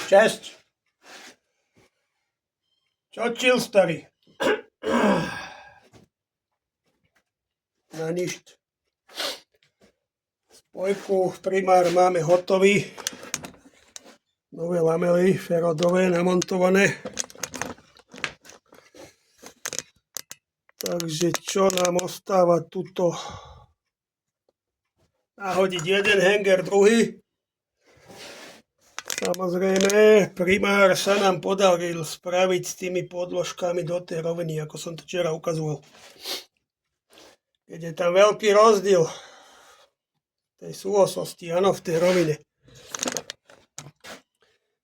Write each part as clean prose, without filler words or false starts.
Česť. Čo čil, starý? Na ništ. Spojku primár máme hotový. Nové lamely ferodové namontované. Takže čo nám ostáva tuto? Nahodiť jeden hanger, druhý. Samozrejme, primár sa nám podaril spraviť s tými podložkami do tej roviny, ako som to včera ukazoval. Keď je tam veľký rozdiel tej súososti, áno, v tej rovine,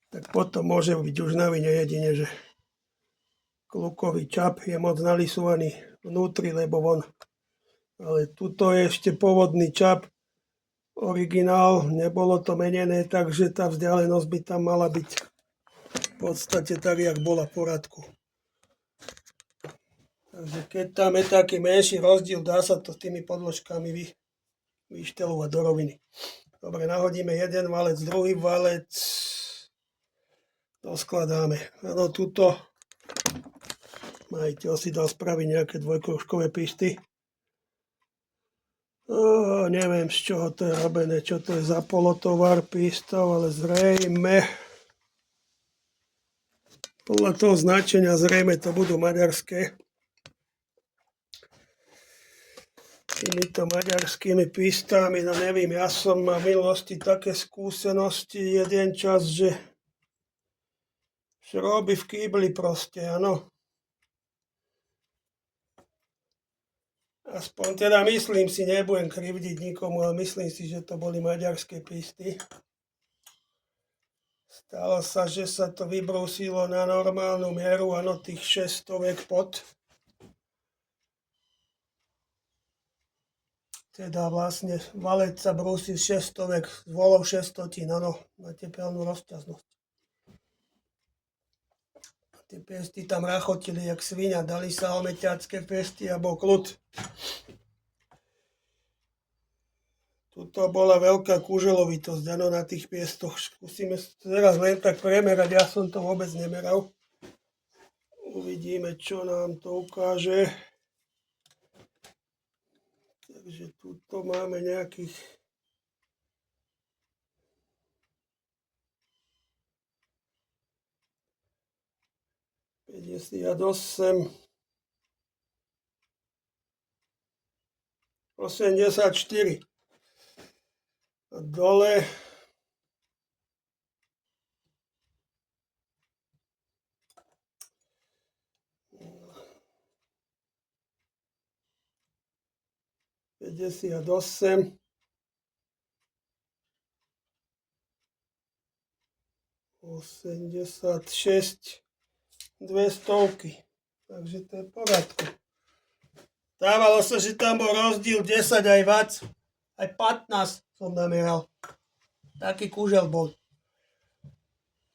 tak potom môže byť už na vine jedine, že klukový čap je moc nalisovaný vnútri, lebo von. Ale tuto je ešte pôvodný čap, originál, nebolo to menené, takže tá vzdialenosť by tam mala byť v podstate tak, jak bola v poradku. Takže keď tam je taký menší rozdiel, dá sa to s tými podložkami vyštelovať do roviny. Dobre, nahodíme jeden valec, druhý valec, doskladáme. Áno, tuto majiteľ si dal spraviť nejaké dvojkružkové pisty. Neviem, z čoho to je robené, čo to je za polotovar pistov, ale zrejme podľa toho značenia zrejme to budú maďarské. Týmito maďarskými pistami, no neviem, ja som mal v minulosti také skúsenosti jeden čas, že šroby v kýbli proste, áno. Aspoň teda myslím si, nebudem krivdiť nikomu, ale myslím si, že to boli maďarské pisty. Stalo sa, že sa to vybrúsilo na normálnu mieru, áno, tých 600 pod. Teda vlastne valec sa brúsil 600 s volou 600, áno, na tepelnú rozťaznosť. Tie pesty tam rachotili jak svinia, dali sa omeťacké pesty a bol kľud. Tuto bola veľká kúželovitosť, áno, na tých piestoch. Skúsime teraz len tak premerať, ja som to vôbec nemeral. Uvidíme, čo nám to ukáže. Takže tuto máme nejakých 58, 84. A dole 58, 86, 200. Takže to je v poriadku. Dávalo sa, že tam bol rozdiel 10 aj viac, aj 15 som nameral. Taký kúžel bol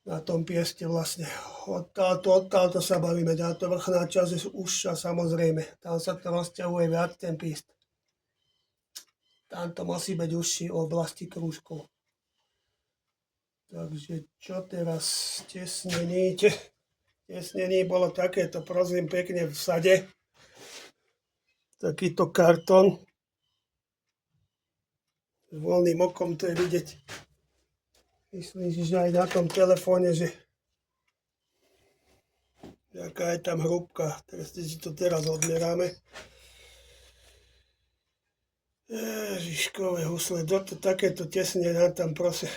na tom pieste vlastne. Odtálto sa bavíme, táto vrchná časť je užšia samozrejme. Tam sa to rozťahuje viac ten piest. Tam to musí byť užší v oblasti krúžkov. Takže čo teraz tesnení? Tesnení bolo takéto, prosím pekne, v sade. Takýto kartón. S voľným okom to je vidieť. Myslím si, že aj na tom telefóne, že aká je tam hrúbka. Teraz si to teraz odmeráme. Ježiškové husle, takéto tesne nám tam prosím.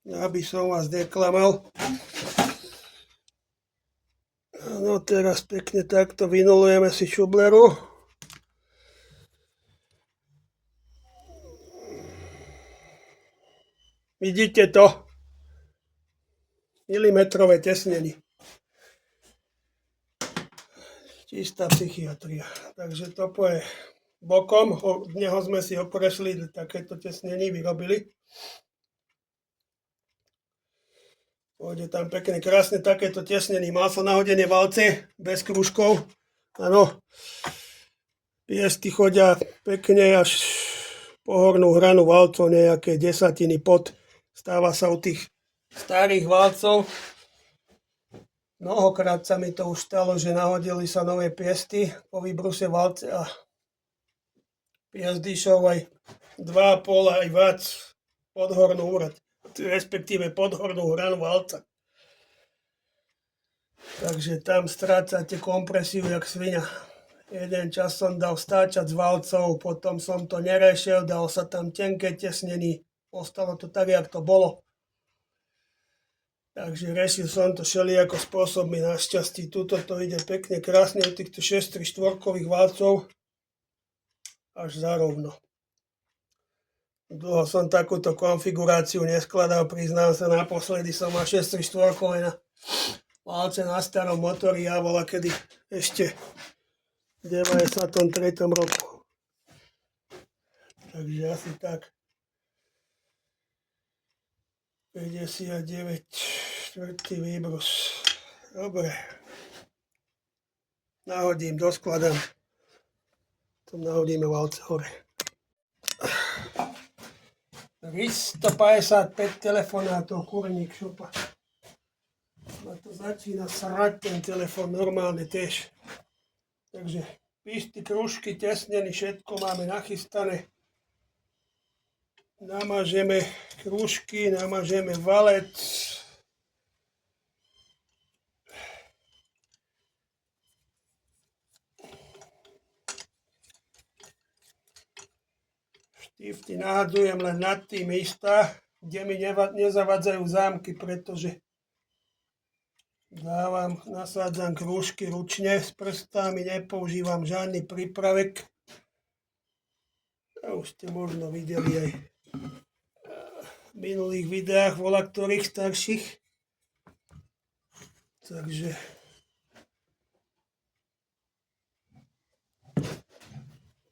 Aby som vás neklamal. No teraz pekne takto vynulujeme si šubleru. Vidíte to? Milimetrové tesnenie. Čistá psychiatria. Takže to je bokom. Od neho sme si oprešli, takéto tesnenie vyrobili. Pôjde tam pekne, krásne takéto tesnený. Mal som nahodené valce, bez krúžkov. Áno. Piesty chodia pekne až po hornú hranu valcov, nejaké desatiny pod. Stáva sa u tých starých valcov. Mnohokrát sa mi to už stalo, že nahodili sa nové piesty po výbruse valce a piest išiel aj 2,5 aj viac pod hornú úrať, respektíve pod hornú hranu valca. Takže tam strácate kompresiu jak svinia. Jeden čas som dal stáčať s valcov, potom som to nerešil, dal sa tam tenké tesnení, ostalo to tak, jak to bolo. Takže rešil som to všelijako spôsobmi, našťastí tuto to ide pekne, krásne u týchto 6-4-štvorkových valcov, až zarovno. Dlho som takúto konfiguráciu neskladal, priznám sa, naposledy som mal 6-4-štvorkové na valce na starom motori, ja bola kedy ešte v 93. roku. Takže asi tak 59, štvrtý výbrus. Dobre. Nahodím, doskladám. Tom nahodíme valce hore. 355 telefonátov, kurník šupa. Ma to začína srať ten telefon, normálne tiež. Takže píšty, kružky, tesneny, všetko máme nachystané. Namažeme kružky, namažeme valec. Štífty nahadzujem len nad tým istá, kde mi nezavadzajú zámky, pretože nasádzam krúžky ručne, s prstami nepoužívam žiadny prípravek. A už ste možno videli aj v minulých videách voľaktorých starších. Takže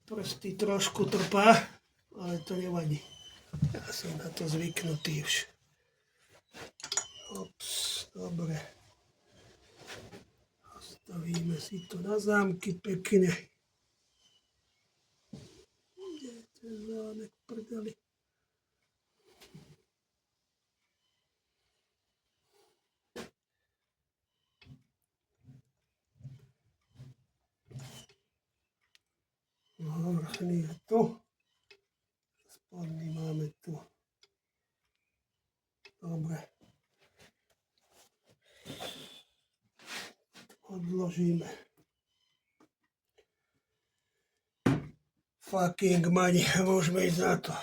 prsty trošku trpá, ale to nevadí. Ja som na to zvyknutý už. Ops, dobre. Stavíme si to na zámky pekne. Kde je ten zámek prdeli? Vrchný je tu. Spodný máme tu. Dobre. Odložíme. Fucking money, môžeme ísť na to.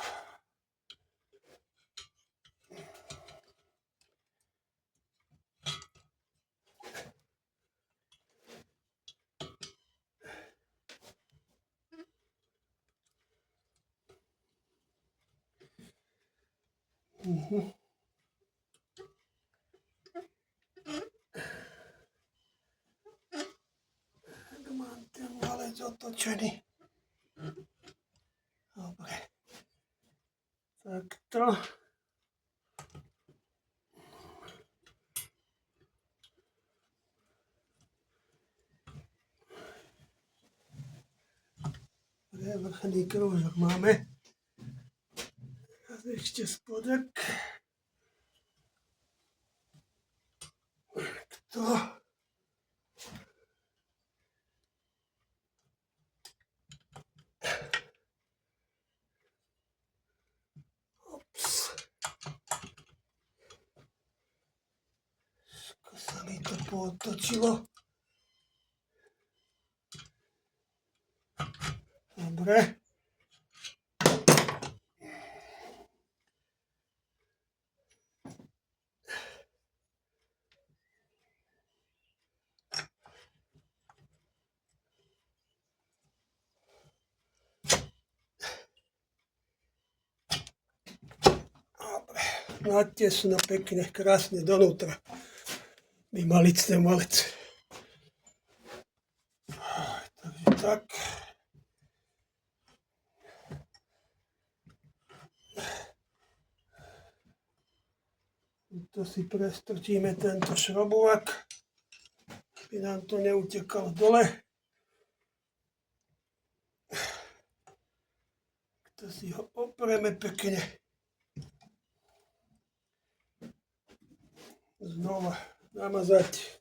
Mám ten valec otočený. Dobre. Takto. Vrchný krúžok máme. A ešte spodok. Takto. Ako sa mi to pootočilo. Dobre. Natesno, pekne, krásne donútra by mal ísť ten valec. Takže tak. Tu si prestrčíme tento šrobovák, aby nám to neutekalo dole. To si ho opreme pekne. znova namazať.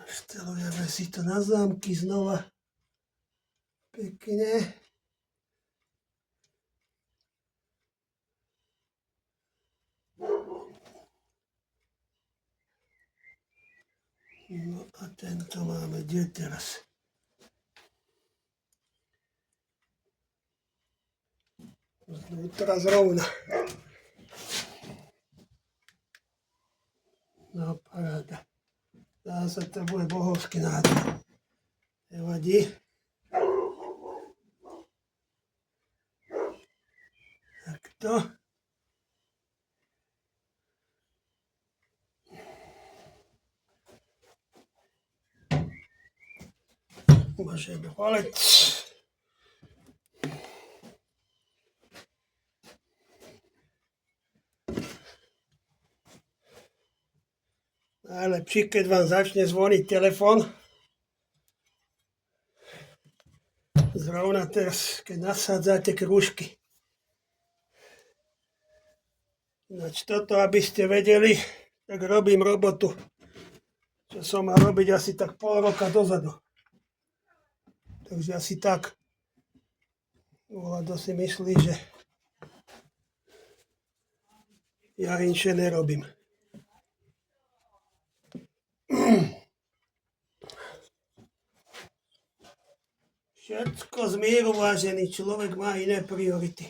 Štelujeme si to na zámky znova pekne. No a tento máme kde teraz? Znútra zrovna. No paráda. Zase to bude bohovský nádor. Nevadí. Takto. Môžeme valec. Najlepšie, keď vám začne zvoniť telefon. Zrovna teraz, keď nasádzate krúžky. Ináč toto, aby ste vedeli, tak robím robotu, čo som mal robiť asi tak pol roka dozadu. Takže asi tak. Vlado si myslí, že ja inšie nerobím. Všetko z míru, vážený človek má iné priority.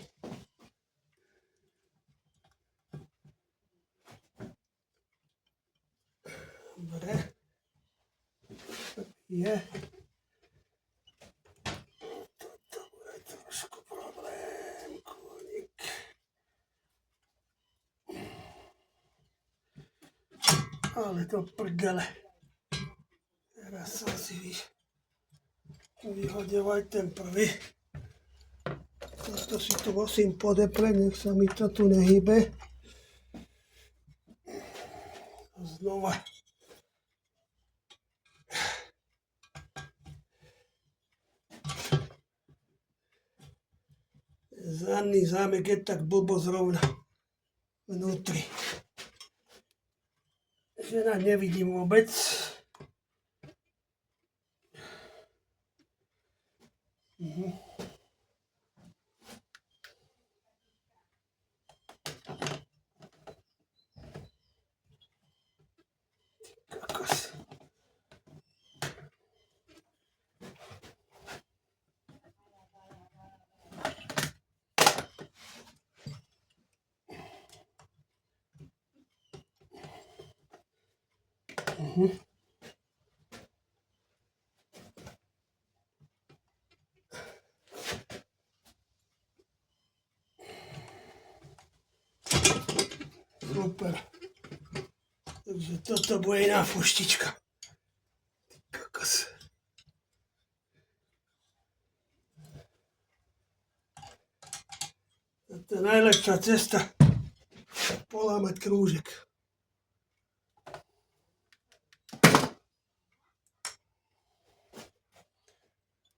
Dobre. Je. Toto bude trošku problém, koník. Ale to prdele. Teraz som si vyhodil aj ten prvý. Toto si tu musím podepreť, nech sa mi to tu nehybe. Znova. Zadný zámek je tak blbo zrovna vnútri. Žena nevidím vôbec. Kokos. Super. Takže toto bude iná fuštička. Kokos. To je najlepšia cesta polámať krúžek.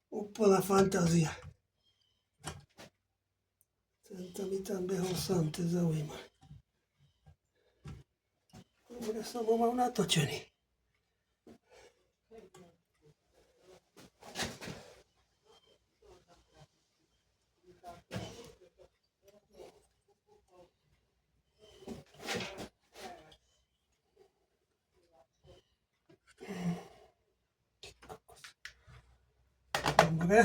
Úplná fantázia. Tento mi tam behol sám, to je zaujímavé. Dobre som ho mal natočený. Dobre.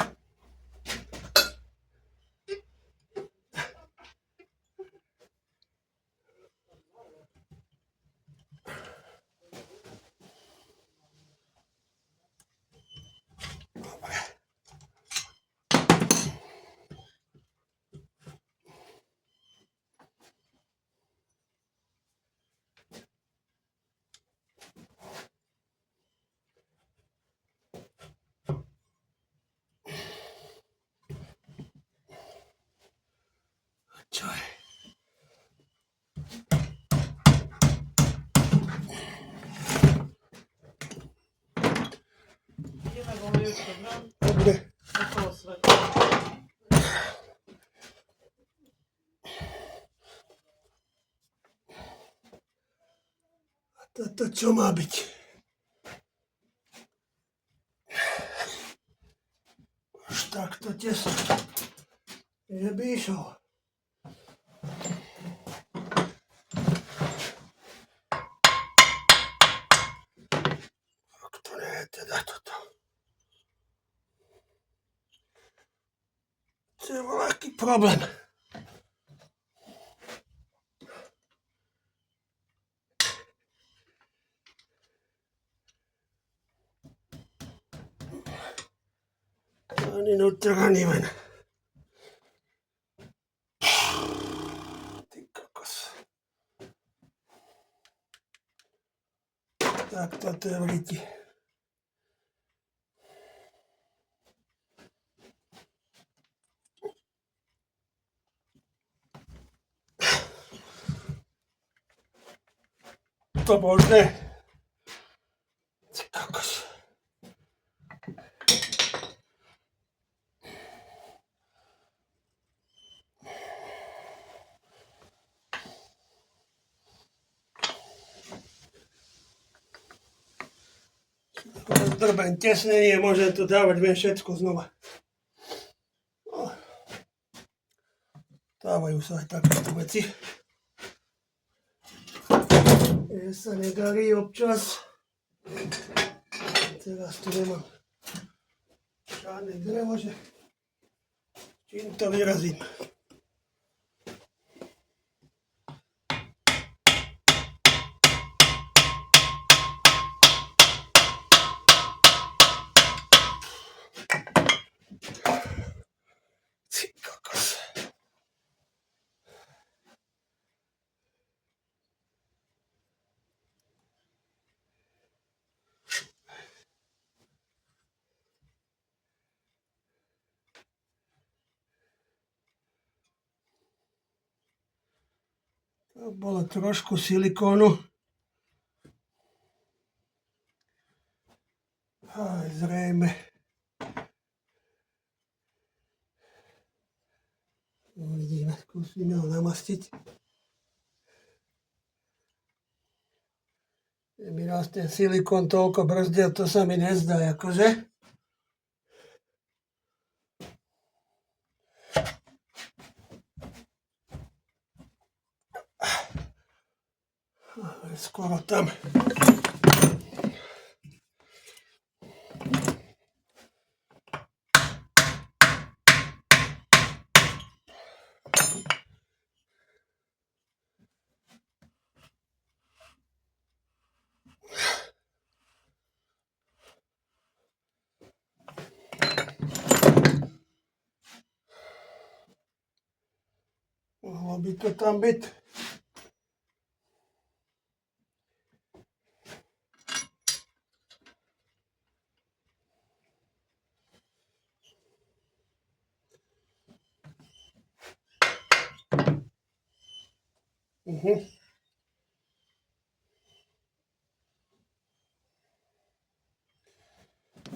Dobre. A toto čo má byť? Už takto tesno. Že by išol. To nie je teda toto. To je veľký problém. Ani nutra, ani ven. Ty kokos. Tak toto je v riti. To možné. Ty kokos. Rozdrbeň tesnenie, môžem tu dávať ven všetko znova. No. Dávajú sa aj takéto veci. Je sa nedarí občas. Teraz tu nemám žiadne drevo, že čím to vyrazím. Ty kokos. To bolo trošku silikónu. Aj zrejme. Uvidíme, skúsime ho namastiť. Mi raz ten silikón toľko brzdil, to sa mi nezdá, akože. Ale skoro tam. Mohlo by to tam byť.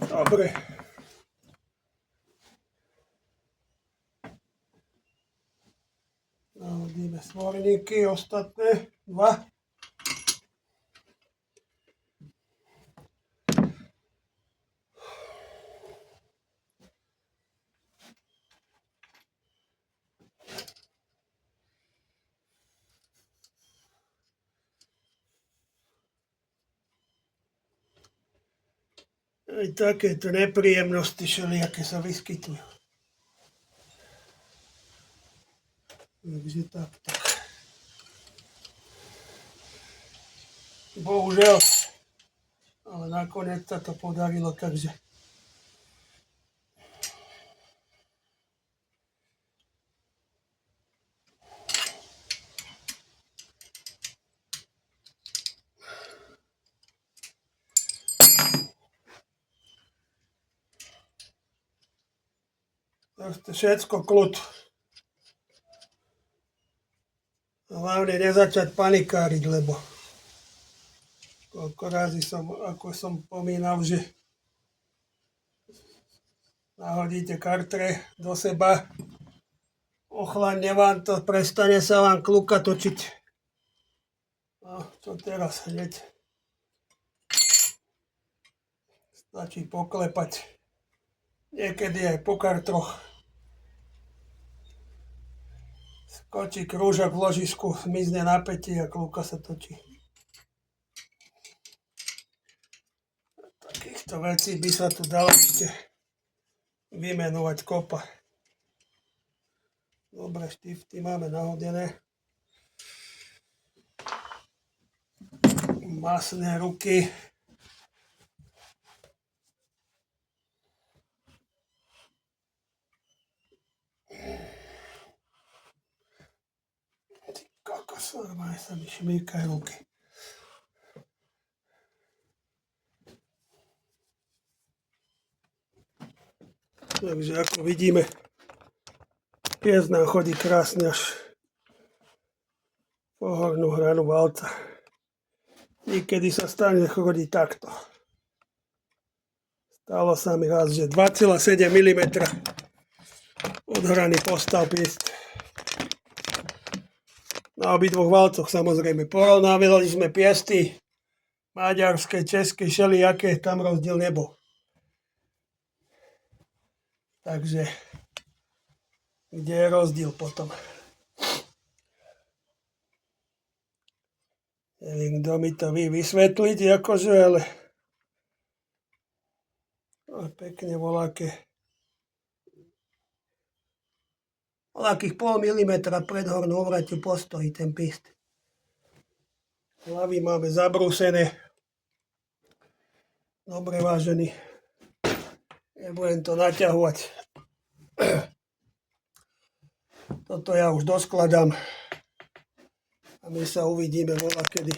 Dobre. Nahodíme svorníky, ostatné dva. Aj takéto nepríjemnosti všelijaké sa vyskytujú. Takže tak. Bohužiaľ, ale nakoniec sa to podarilo, takže proste všetko kľud. Hlavne nezačať panikáriť, lebo koľko razy som, ako som pomínal, že nahodíte kartre do seba, ochladne vám to, prestane sa vám kluka točiť. No, čo teraz hneď? Stačí poklepať. Niekedy aj po kartroch. Skočí krúžok v ložisku, zmizne napätie a kluka sa točí. Takýchto vecí by sa tu dalo ešte vymenovať kopa. Dobre, štifty máme nahodené. Masné ruky. Ty kokos, normálne sa mi šmýkajú ruky. Takže ako vidíme, pies nám chodí krásne až po hornú hranu valca. Niekedy sa stane, chodí takto. Stalo sa mi raz, že 2,7 mm od hrany postal pies. Na obidvoch valcoch samozrejme. Porovnávali sme piesty maďarské, české, všelijaké, tam rozdiel nebol. Takže kde je rozdiel potom? Neviem, kto mi to vie vysvetliť, akože, ale pekne voľakých pol milimetra pred hornou obraťou postojí ten pist. Hlavy máme zabrúsené. Dobre, vážený. Nebudem to naťahovať. Toto ja už doskladám. A my sa uvidíme voľakedy.